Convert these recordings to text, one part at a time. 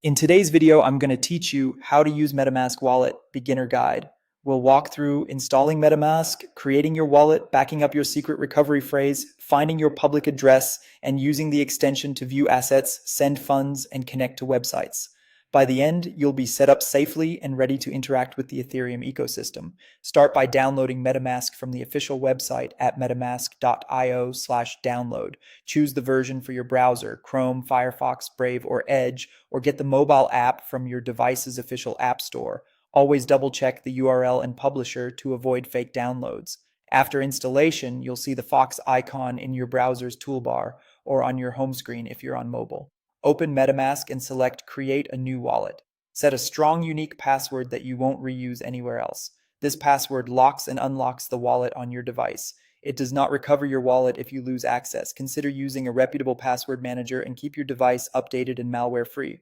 In today's video, I'm going to teach you how to use MetaMask Wallet Beginner Guide. We'll walk through installing MetaMask, creating your wallet, backing up your secret recovery phrase, finding your public address, and using the extension to view assets, send funds, and connect to websites. By the end, you'll be set up safely and ready to interact with the Ethereum ecosystem. Start by downloading MetaMask from the official website at metamask.io/download. Choose the version for your browser, Chrome, Firefox, Brave, or Edge, or get the mobile app from your device's official app store. Always double check the URL and publisher to avoid fake downloads. After installation, you'll see the Fox icon in your browser's toolbar or on your home screen if you're on mobile. Open MetaMask and select Create a new wallet. Set a strong, unique password that you won't reuse anywhere else. This password locks and unlocks the wallet on your device. It does not recover your wallet if you lose access. Consider using a reputable password manager and keep your device updated and malware-free.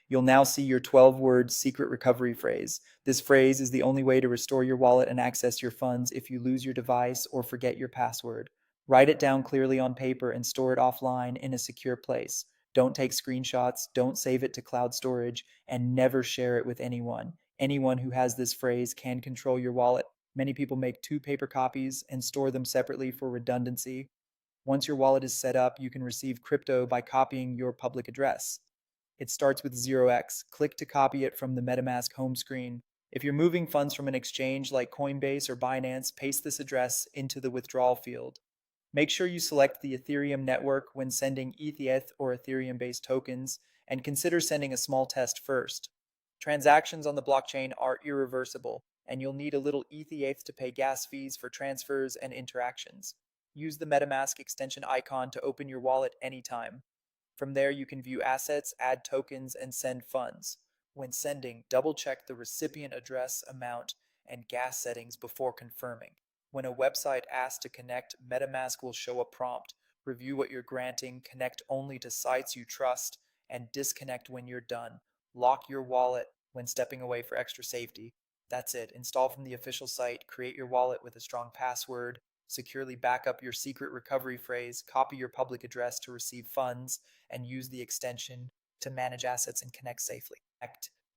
You'll now see your 12-word secret recovery phrase. This phrase is the only way to restore your wallet and access your funds if you lose your device or forget your password. Write it down clearly on paper and store it offline in a secure place. Don't take screenshots, don't save it to cloud storage, and never share it with anyone. Anyone who has this phrase can control your wallet. Many people make two paper copies and store them separately for redundancy. Once your wallet is set up, you can receive crypto by copying your public address. It starts with 0x. Click to copy it from the MetaMask home screen. If you're moving funds from an exchange like Coinbase or Binance, paste this address into the withdrawal field. Make sure you select the Ethereum network when sending ETH or Ethereum-based tokens, and consider sending a small test first. Transactions on the blockchain are irreversible, and you'll need a little ETH to pay gas fees for transfers and interactions. Use the MetaMask extension icon to open your wallet anytime. From there, you can view assets, add tokens, and send funds. When sending, double-check the recipient address, amount, and gas settings before confirming. When a website asks to connect, MetaMask will show a prompt. Review what you're granting, connect only to sites you trust, and disconnect when you're done. Lock your wallet when stepping away for extra safety. That's it. Install from the official site, create your wallet with a strong password, securely back up your secret recovery phrase, copy your public address to receive funds, and use the extension to manage assets and connect safely.